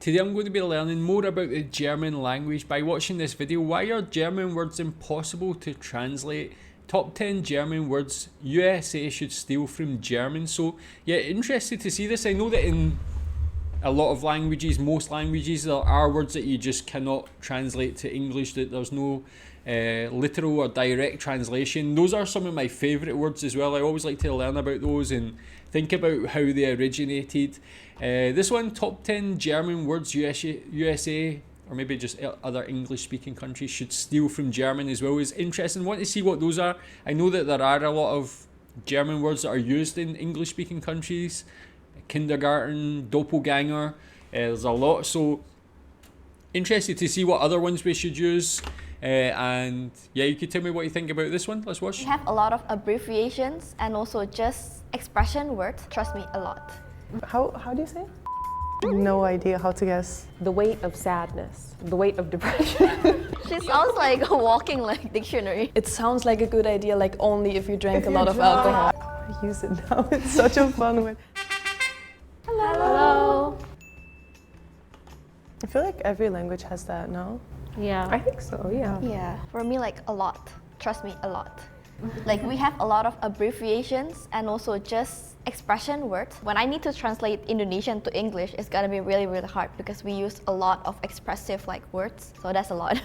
Today I'm going to be learning more about the German language by watching this video. Why are German words impossible to translate? Top 10 German words USA should steal from German. So yeah, interested to see this. I know that in a lot of languages, most languages, there are words that you just cannot translate to English, that there's no literal or direct translation. Those are some of my favourite words as well. I always like to learn about those and think about how they originated. This one, top 10 German words USA or maybe just other English speaking countries should steal from German as well, is interesting. Want to see what those are. I know that there are a lot of German words that are used in English speaking countries. Kindergarten, doppelganger, there's a lot, so interested to see what other ones we should use. And yeah, you could tell me what you think about this one. Let's watch. We have a lot of abbreviations and also just expression words. Trust me, a lot. How do you say? No idea how to guess. The weight of sadness, the weight of depression. She sounds like a walking dictionary. It sounds like a good idea, like only if you drank a lot of alcohol. I use it now. It's such a fun one. Hello. I feel like every language has that, no? Yeah. I think so, yeah. Yeah, for me, like a lot. Trust me, a lot. Like we have a lot of abbreviations and also just expression words. When I need to translate Indonesian to English, it's gonna be really, really hard because we use a lot of expressive words. So that's a lot.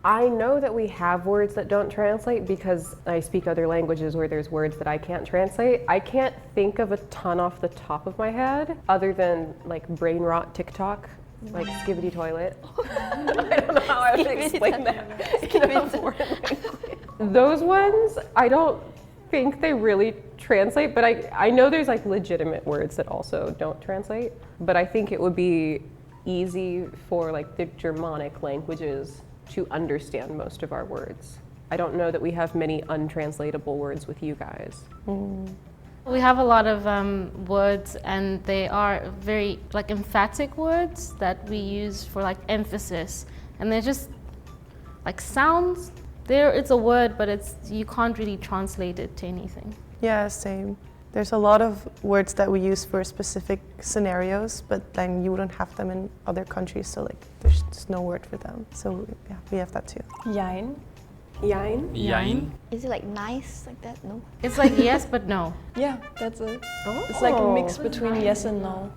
I know that we have words that don't translate because I speak other languages where there's words that I can't translate. I can't think of a ton off the top of my head other than brain rot TikTok. Like skibbity toilet. I don't know how I would explain that in a foreign language. Those ones, I don't think they really translate, but I know there's legitimate words that also don't translate, but I think it would be easy for the Germanic languages to understand most of our words. I don't know that we have many untranslatable words with you guys. We have a lot of words, and they are very emphatic words that we use for emphasis, and they're just sounds. It's a word, but you can't really translate it to anything. Yeah, same. There's a lot of words that we use for specific scenarios, but then you wouldn't have them in other countries, so there's just no word for them. So yeah, we have that too. Jein. Jein? Jein. Is it nice like that? No. It's yes, but no. Yeah, that's it. Oh. It's a mix between yes and no.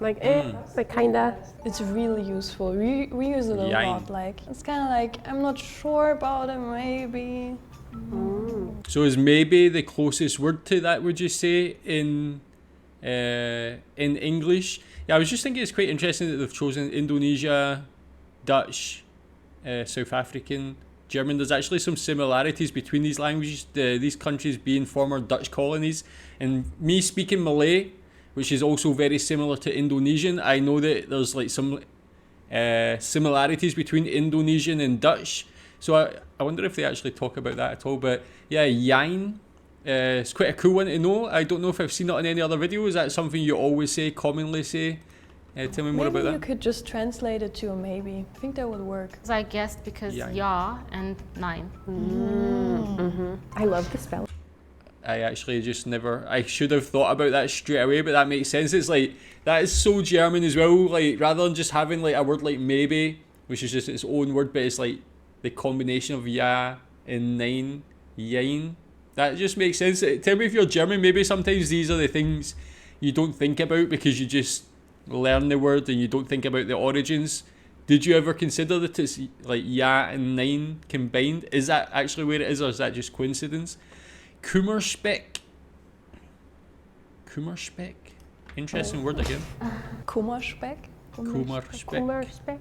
Kinda. It's really useful. We use it a Jein. lot. It's kind of I'm not sure about it, maybe. So is maybe the closest word to that, would you say, in English? Yeah, I was just thinking it's quite interesting that they've chosen Indonesia, Dutch, South African, German. There's actually some similarities between these languages, these countries being former Dutch colonies. And me speaking Malay, which is also very similar to Indonesian, I know that there's some similarities between Indonesian and Dutch. So I wonder if they actually talk about that at all. But yeah, Jein, it's quite a cool one to know. I don't know if I've seen it in any other video. Is that something you always say, commonly say? Tell me more about that. Maybe you could just translate it to a maybe. I think that would work. So I guessed because Jein. ja and nein. I love the spelling. I actually just never, I should have thought about that straight away, but that makes sense. It's that is so German as well. Rather than just having a word like maybe, which is just its own word, but it's the combination of ja and nein, jein. That just makes sense. Tell me if you're German, maybe sometimes these are the things you don't think about because you just learn the word and you don't think about the origins. Did you ever consider that it's ja and nein combined? Is that actually where it is, or is that just coincidence? Kummerspeck. Kummerspeck. Interesting word again. Kummerspeck? Kummerspeck.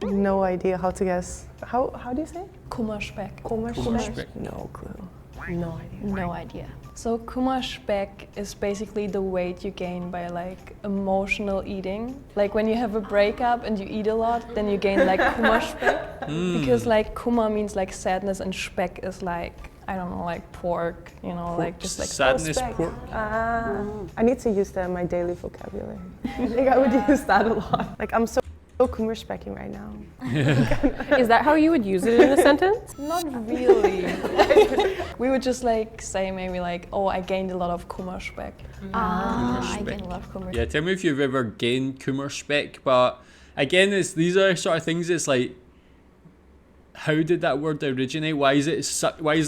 No idea how to guess. How do you say? Kummerspeck. Kummerspeck. No clue. No idea. No idea. So Kummerspeck is basically the weight you gain by emotional eating. When you have a breakup and you eat a lot, then you gain Kummerspeck. Because Kummer means sadness and Speck is I don't know, pork, just sadness, speck. pork. I need to use that in my daily vocabulary. I think I would use that a lot. I'm so Kummerspecking right now. Is that how you would use it in a sentence? Not really. We would just say maybe oh, I gained a lot of Kummerspeck. I gain a lot of Kummerspeck. Yeah, tell me if you've ever gained Kummerspeck, but again, these are sort of things. It's like, how did that word originate? Why is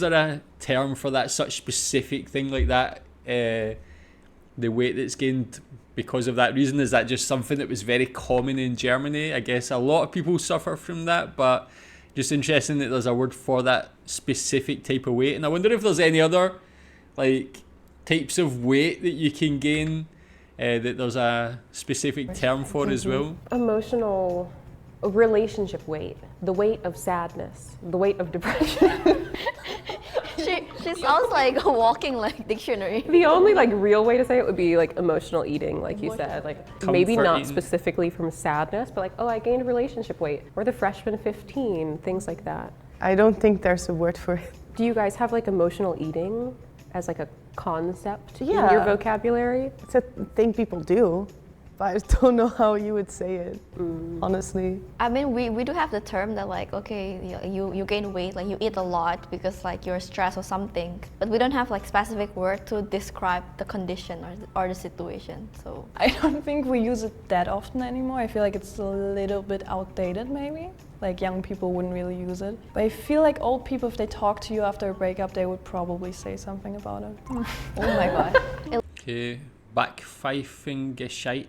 there a term for that such specific thing like that? The weight that's gained because of that reason, is that just something that was very common in Germany? I guess a lot of people suffer from that, but just interesting that there's a word for that specific type of weight. And I wonder if there's any other like types of weight that you can gain that there's a specific term for as well. Emotional relationship weight, the weight of sadness, the weight of depression. She sounds like a walking like dictionary. The only like real way to say it would be like emotional eating, like you said, like maybe not eating. specifically from sadness, but like, oh, I gained relationship weight, or the freshman 15, things like that. I don't think there's a word for it. Do you guys have like emotional eating as like a concept in Yeah. your vocabulary? It's a thing people do, but I don't know how you would say it, honestly. I mean, we do have the term that like, okay, you gain weight, like you eat a lot because like you're stressed or something. But we don't have like specific word to describe the condition or the situation. So I don't think we use it that often anymore. I feel like it's a little bit outdated maybe. Like young people wouldn't really use it. But I feel like old people, if they talk to you after a breakup, they would probably say something about it. oh my god, it Okay, Backpfeifengesicht.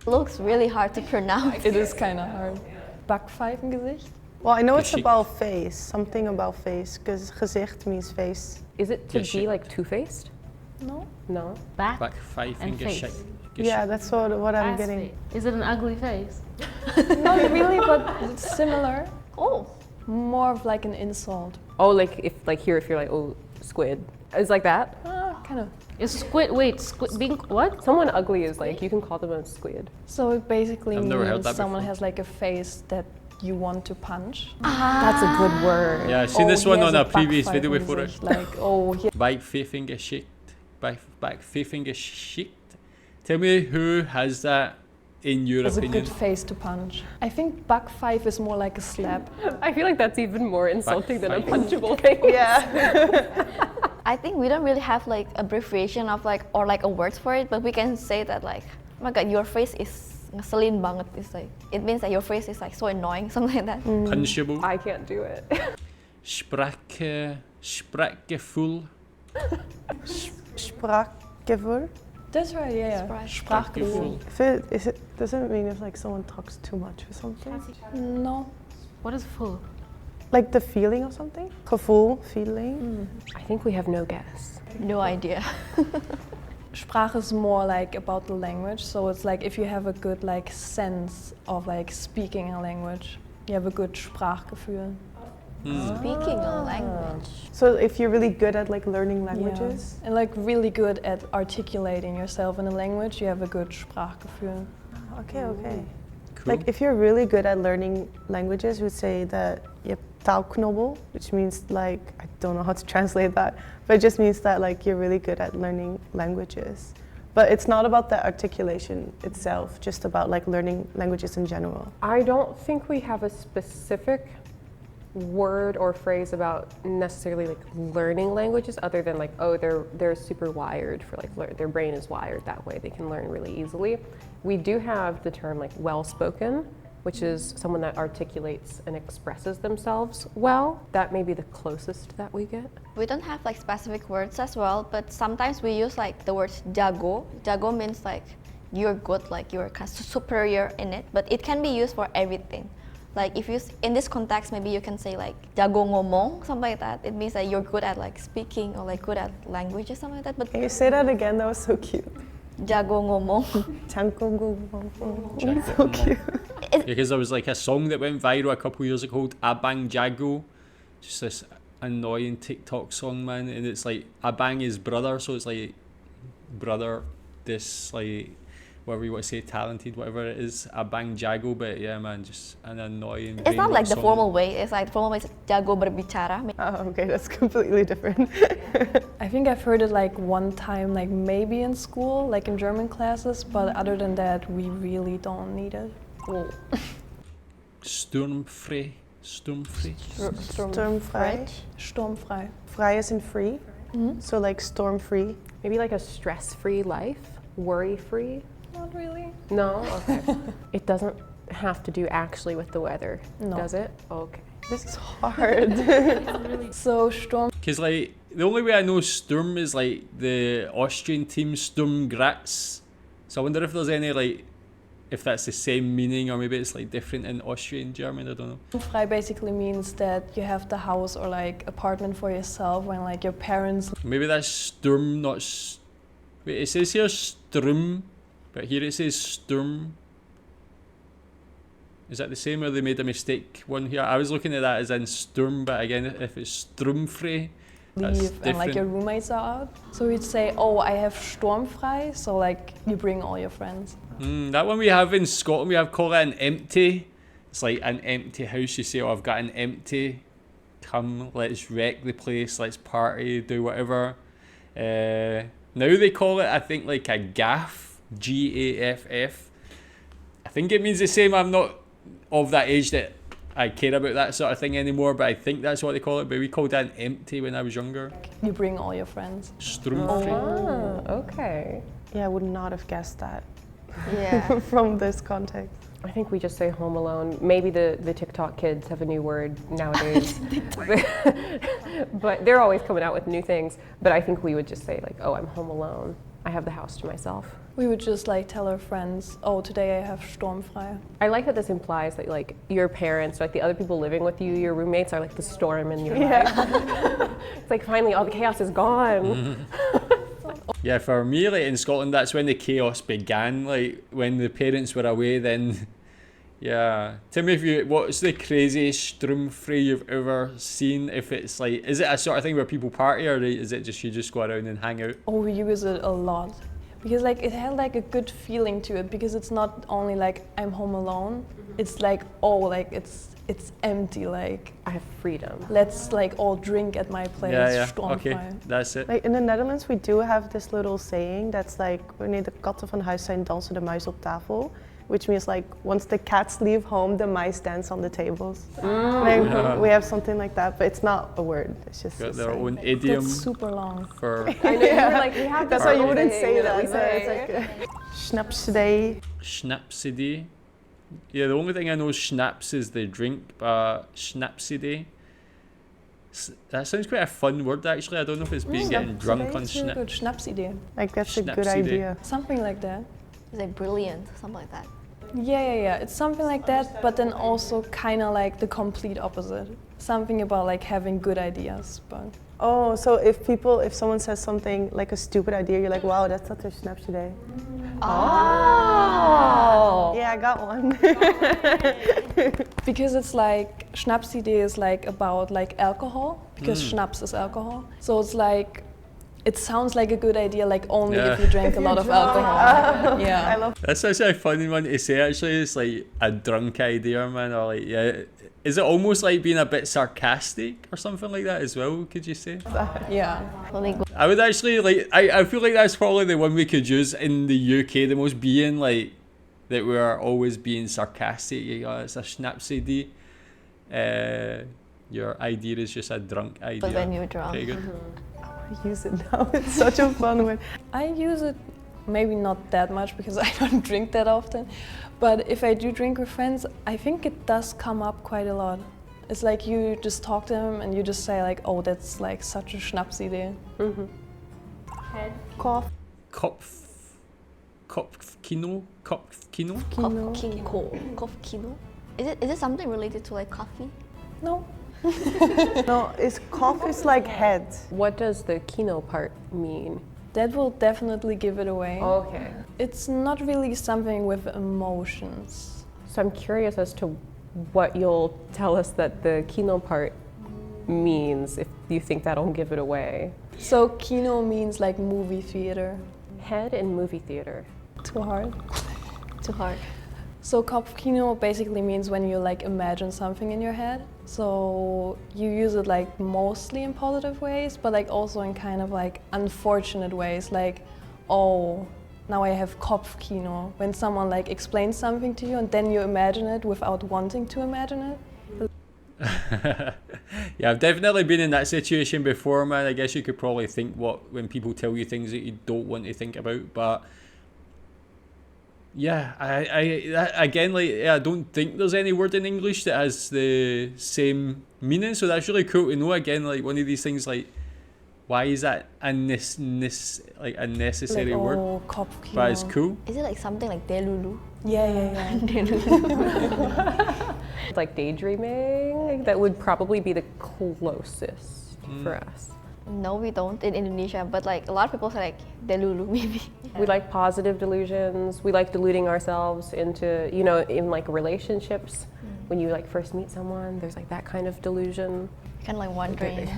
looks really hard to pronounce. It is kind of hard. Backpfeifengesicht? Well, I know it's Geschikt. about face, something about face, because gezicht means face. Is it to Geschikt. be like two-faced? No? No. Back and Backpfeifengesicht. face. Yeah, that's what I'm Ass getting. face. Is it an ugly face? Not really, but it's similar. Oh, More of like an insult. Oh, like if you're like, oh, squid. It's like that. Kind of. Is squid, wait, squid being, what? Someone ugly is like, you can call them a squid. So it basically I've never heard means that someone before. has like a face that you want to punch. That's a good word. Yeah, I've seen this he one has on a previous video before. Backpfeifengesicht, like, oh, he Backpfeifengesicht. Backpfeifengesicht. Tell me who has that in your has a opinion? good face to punch. I think Backpfeif is more like a slap. I feel like that's even more insulting than a Backpfeif. punchable thing. Yeah. I think we don't really have like abbreviation of like or like a word for it, but we can say that like, oh my god, your face is ngeselin banget. It's like it means that your face is like so annoying, something like that. Punchable. I can't do it. Sprachgefühl. Sprachgefühl. That's right, yeah. Sprachgefühl. Doesn't it mean if like someone talks too much or something? No. What is full? Like the feeling of something? Gevoel, feeling. I think we have no guess. No idea. Sprache is more like about the language, so it's like if you have a good like sense of like speaking a language, you have a good Sprachgefühl. Speaking a language. So if you're really good at like learning languages, Yeah. And like really good at articulating yourself in a language, you have a good Sprachgefühl. okay. Cool. Like if you're really good at learning languages, we say that je hebt taalknobbel, which means like, I don't know how to translate that, but it just means that like you're really good at learning languages. But it's not about the articulation itself, just about like learning languages in general. I don't think we have a specific word or phrase about necessarily like learning languages other than like, oh, they're super wired for like their brain is wired that way, they can learn really easily. We do have the term like well-spoken, which is someone that articulates and expresses themselves well. That may be the closest that we get. We don't have like specific words as well, but sometimes we use like the word jago. Jago means like you're good, like you're kind of superior in it, but it can be used for everything. Like if you, in this context, maybe you can say like jago ngomong, something like that. It means that you're good at like speaking or like good at language or something like that. But Can you say that again? That was so cute. jago ngomong. That's so cute. Because there was like a song that went viral a couple years ago called Abang Jago. Just this annoying TikTok song, man. And it's like Abang is brother, so it's like brother, this like whatever you want to say, talented, whatever it is, Abang Jago. But yeah, man, just an annoying. It's not like the song. formal way. It's like the formal way is jago berbicara. Oh, okay, that's completely different. I think I've heard it like one time, like maybe in school, like in German classes, but other than that, we really don't need it. Sturmfrei. Sturmfrei. Sturmfrei. Frei is in free. So like storm free. Maybe like a stress-free life, worry-free. Not really. No? Okay. It doesn't have to do actually with the weather, No. does it? Okay. This is hard. So Sturm Because like the only way I know Sturm is like the Austrian team Sturm Graz. So I wonder if there's any like if that's the same meaning or maybe it's like different in Austrian German. I don't know. Sturmfrei basically means that you have the house or like apartment for yourself when like your parents. Maybe that's Sturm, not. Wait, it says here Sturm, but here it says Sturm. Is that the same or they made a mistake one here? I was looking at that as in Sturm, but again, if it's Sturmfrei, that's Leave and like your different. roommates are out. So we'd say, oh, I have Sturmfrei, so like you bring all your friends. That one we have in Scotland, we have called it an empty. It's like an empty house. You say, oh, I've got an empty. Come, let's wreck the place, let's party, do whatever. Now they call it, I think, like a gaff, Gaff. I think it means the same. I'm not of that age that I care about that sort of thing anymore, but I think that's what they call it. But we called that an empty when I was younger. You bring all your friends. Sturmfrei. Ah, okay. Yeah, I would not have guessed that Yeah. from this context. I think we just say home alone. Maybe the TikTok kids have a new word nowadays. But they're always coming out with new things. But I think we would just say like, oh, I'm home alone. I have the house to myself. We would just like tell our friends, oh, today I have Sturmfrei. I like that this implies that like your parents, like the other people living with you, your roommates are like the storm in your life. It's like finally all the chaos is gone. Yeah, for me, like in Scotland, that's when the chaos began. Like when the parents were away, then yeah. Tell me what's the craziest Sturmfrei you've ever seen? If it's like, is it a sort of thing where people party, or is it just you just go around and hang out? Oh, we use it a lot. Because like it had like a good feeling to it, because it's not only like I'm home alone, it's like, oh, like it's empty, like I have freedom. let's like all drink at my place. Yeah, Sturmfrei. okay, that's it. Like in the Netherlands, we do have this little saying that's like, wanneer de katten van huis zijn, dansen de muizen op tafel. Which means like, once the cats leave home, the mice dance on the tables. Like, we have something like that, but it's not a word. It's just Got a their saying. own idiom That's super long. for I know you were like, we have That's this why you other wouldn't thing say that. we So say. it's like Schnapsidee. Schnapsidee. Yeah, the only thing I know schnapps is the drink, but Schnapsidee. That sounds quite a fun word actually. I don't know if it's being getting drunk on It's really good. schnapps. Schnapsidee. Like that's a good Schnapsidee. idea. Something like that. It's like brilliant, something like that. Yeah. It's something like that, but then also kind of like the complete opposite. Something about like having good ideas, but Oh, so if someone says something like a stupid idea, you're like, wow, that's such a Schnapsidee. Oh. Yeah, I got one. because it's like Schnapsidee is like about like alcohol, because schnapps is alcohol. So it's like it sounds like a good idea, like only if you drink a lot of alcohol. I Yeah. love. That's actually a funny one to say actually. It's like a drunk idea, man, or like, yeah. Is it almost like being a bit sarcastic or something like that as well, could you say? Yeah. Only good. I would actually like, I feel like that's probably the one we could use in the UK the most, being like that we are always being sarcastic. You know, it's a Schnapsidee. Your idea is just a drunk idea. But when you're drunk. Very good. Use it now. It's such a fun one. I use it maybe not that much because I don't drink that often. But if I do drink with friends, I think it does come up quite a lot. It's like you just talk to them and you just say like, oh, that's like such a Schnapsidee. Head. Cough. Kopfkino? Kopfkino? Kopfkino. Is it something related to like coffee? No. No, it's cough is like head. What does the kino part mean? That will definitely give it away. Okay. It's not really something with emotions. So I'm curious as to what you'll tell us that the kino part means, if you think that'll give it away. So kino means like movie theater. Head in movie theater. Too hard. Too hard. So Kopfkino basically means when you like imagine something in your head. So you use it like mostly in positive ways, but like also in kind of like unfortunate ways, like, oh, now I have Kopfkino. When someone like explains something to you and then you imagine it without wanting to imagine it. Yeah, I've definitely been in that situation before, man. I guess you could probably think when people tell you things that you don't want to think about, but Yeah, again, like, I don't think there's any word in English that has the same meaning, so that's really cool to know. Again, like one of these things, like, why is that a necessary like, word? oh, Kopfkino. But it's cool. Is it like something like delulu? Yeah. Like daydreaming, that would probably be the closest for us. No, we don't in Indonesia, but like a lot of people say like delulu maybe. We like positive delusions. We like deluding ourselves into, you know, in like relationships. When you like first meet someone, there's like that kind of delusion. Kind of like wondering.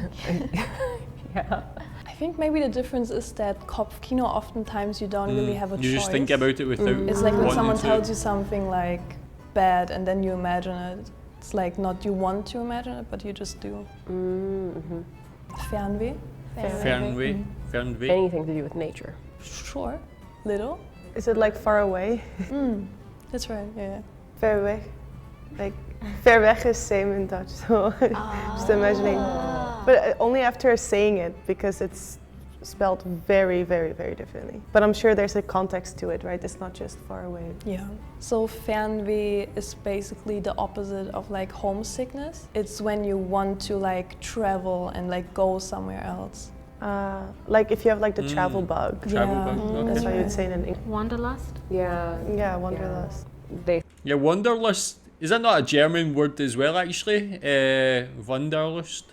Yeah. I think maybe the difference is that Kopfkino, oftentimes you don't really have a choice. You just think about it without It's like when wanting someone to. tells you something like bad and then you imagine it. It's like not you want to imagine it, but you just do. Fernweh. Fernweh. Fernweh. Anything to do with nature. Sure. Little. Is it like far away? That's right. Yeah. Ver weg. Like, ver weg is same in Dutch, so just imagining. But only after saying it, because it's spelled very, very, very differently. But I'm sure there's a context to it, right? It's not just far away. Yeah. So Fernweh is basically the opposite of like homesickness. It's when you want to like travel and like go somewhere else. Like if you have like the travel bug. Travel Yeah. bug. Okay. That's why you'd say it in English. Wanderlust? Yeah. Yeah, wanderlust. Yeah, wanderlust. Is that not a German word as well, actually? Wanderlust.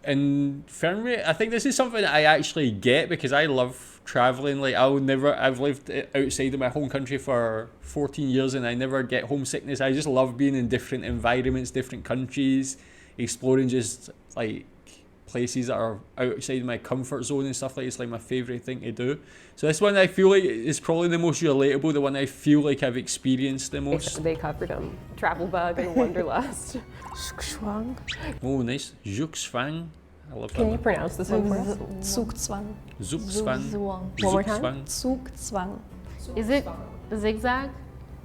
And Fernweh, I think this is something that I actually get because I love traveling. Like I've lived outside of my home country for 14 years and I never get homesickness. I just love being in different environments, different countries, exploring just like places that are outside my comfort zone and stuff like it's like my favourite thing to do. So this one I feel like is probably the most relatable, the one I feel like I've experienced the most. They covered them. Travel bug and wanderlust. Zugzwang. Oh, nice. Zugzwang. I love that. Can you one. pronounce this one for us? Zugzwang. Zugzwang. Zugzwang. One more time? Zugzwang. Zugzwang. Is it zigzag?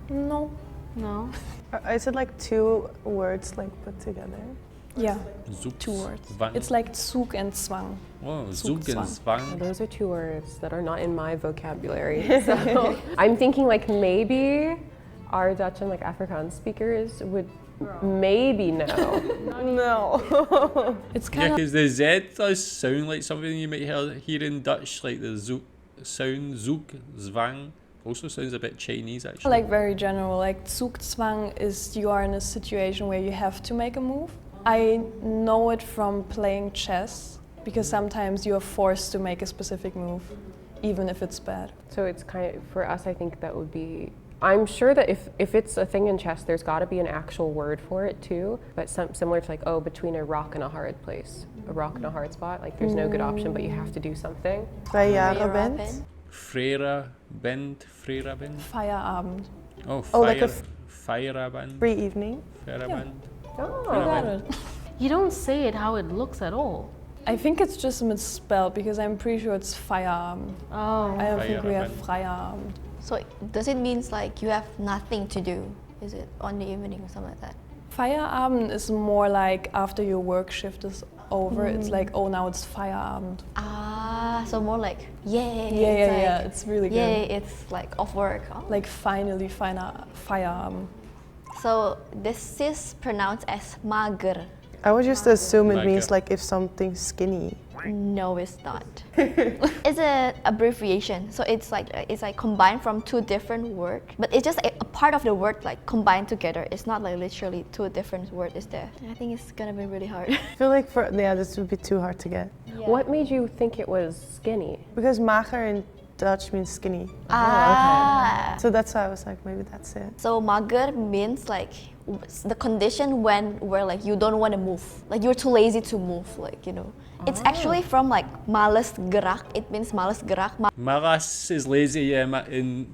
No. No. Is it like two words like put together? Yeah. Zugzwang. 2 words. It's like Zug and Zwang. Oh, Zug and Zugzwang. Zwang. Those are 2 words that are not in my vocabulary. So I'm thinking like maybe our Dutch and like Afrikaans speakers would maybe know. No. It's Yeah, kind of because the Z does sound like something you might hear in Dutch, like the Zug sound, Zug, Zwang. Also sounds a bit Chinese, actually. like very general. Like Zugzwang is you are in a situation where you have to make a move. I know it from playing chess because sometimes you are forced to make a specific move, even if it's bad. So it's kind of, for us, I think that would be, I'm sure that if it's a thing in chess, there's got to be an actual word for it too, but similar to like, oh, between a rock and a hard place, a rock and a hard spot, like there's no good option, but you have to do something. Feierabend. Feierabend. Feierabend. Oh, Oh, like a Feierabend. free evening. Feierabend. Oh. You got it. You don't say it how it looks at all. I think it's just misspelled because I'm pretty sure it's Feierabend. Oh. I don't think we have Feierabend. Feierabend. So does it mean like you have nothing to do? Is it on the evening or something like that? Feierabend is more like after your work shift is over, it's like, oh, now it's Feierabend. So more like yay. Yeah, it's it's really good. Yay, it's like off work. Oh. Like finally, Feierabend. So this is pronounced as mager. I would just assume it Like means a- like if something's skinny. No, it's not. It's an abbreviation, so it's like combined from 2 different words, but it's just a part of the word like combined together. It's not like literally 2 different words is there. I think it's gonna be really hard. I feel like this would be too hard to get. What made you think it was skinny? Because mager in Dutch means skinny. So that's why I was like, maybe that's it. So mager means like the condition where like you don't want to move, like you're too lazy to move, like you know. It's actually from like males gerak. It means males gerak. Malas is lazy, yeah. Males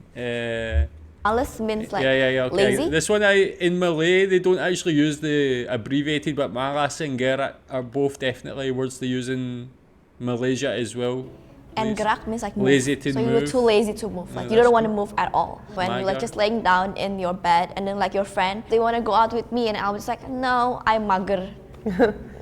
means like Okay. lazy. This one, in Malay, they don't actually use the abbreviated, but malas and gerak are both definitely words they use in Malaysia as well. And gerak means like move. Lazy to so you're move. too lazy to move. Like Yeah, you don't that's want to move at all. When you're like Mager. just laying down in your bed and then like your friend, they want to go out with me and I was like, no, I'm mager.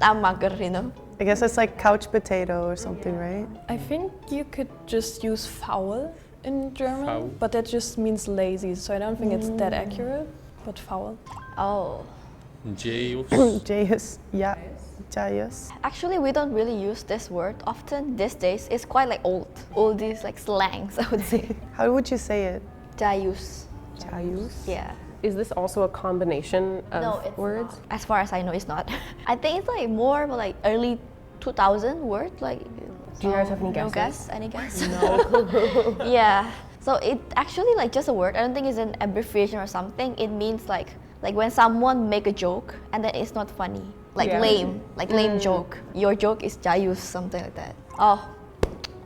I'm mager, you know. I guess it's like couch potato or something, right? I think you could just use foul. in German, Faul. but that just means lazy, so I don't think it's that accurate. But faul. Oh. Jayus. Jayus. Yeah. Jayus. Actually, we don't really use this word often these days. It's quite like old these like slangs, I would say. How would you say it? Jayus. Jayus. Yeah. Is this also a combination of No, it's words? not. As far as I know, it's not. I think it's like more like early 2000 word. Like, Do you guys have any no guesses? guess? Any guess? No. Yeah. So it actually like just a word. I don't think it's an abbreviation or something. It means like when someone make a joke and then it's not funny, like Yeah. lame joke. Your joke is jayus, something like that. Oh,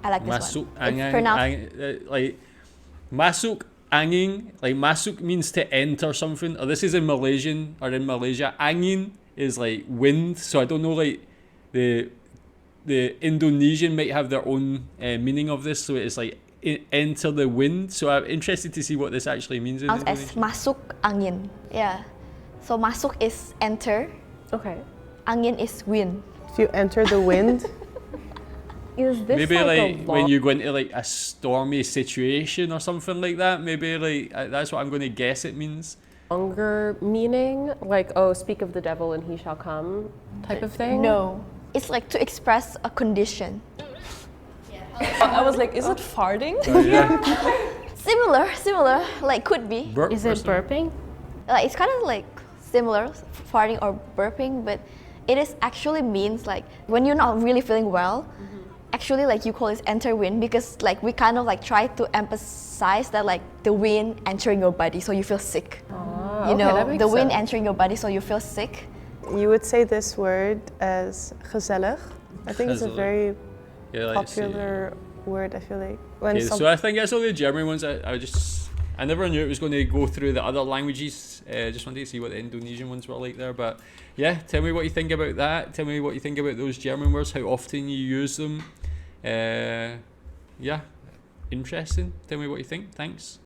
I like this Masuk one. It's angin, pronounced like masuk angin, like masuk means to enter something. Or this is in Malaysian or in Malaysia. Angin is like wind. So I don't know, like the Indonesian might have their own meaning of this. So it's like enter the wind. So I'm interested to see what this actually means in as Indonesian. masuk angin. Yeah. So masuk is enter. Okay. Angin is wind. If you enter the wind, Is this Maybe like a when you go into like a stormy situation or something like that. Maybe like that's what I'm going to guess it means. longer meaning? Like, oh, speak of the devil and he shall come type of thing? No. It's like to express a condition. I was like, is it farting? Yeah. Similar, like could be. Burp Is or it something. burping? It's kind of like similar, farting or burping, but it is actually means like when you're not really feeling well, actually like you call it enter wind because like we kind of like try to emphasize that like the wind entering your body so you feel sick. Ah, You okay, know, that makes the wind sense. entering your body so you feel sick. you would say this word as gezellig. I think it's a Gezellig. very Yeah, like popular word, I feel like. When Okay, so I think that's all the German ones. I never knew it was going to go through the other languages. Just wanted to see what the Indonesian ones were like there. But yeah, tell me what you think about that. Tell me what you think about those German words, how often you use them. Yeah, interesting. Tell me what you think. Thanks.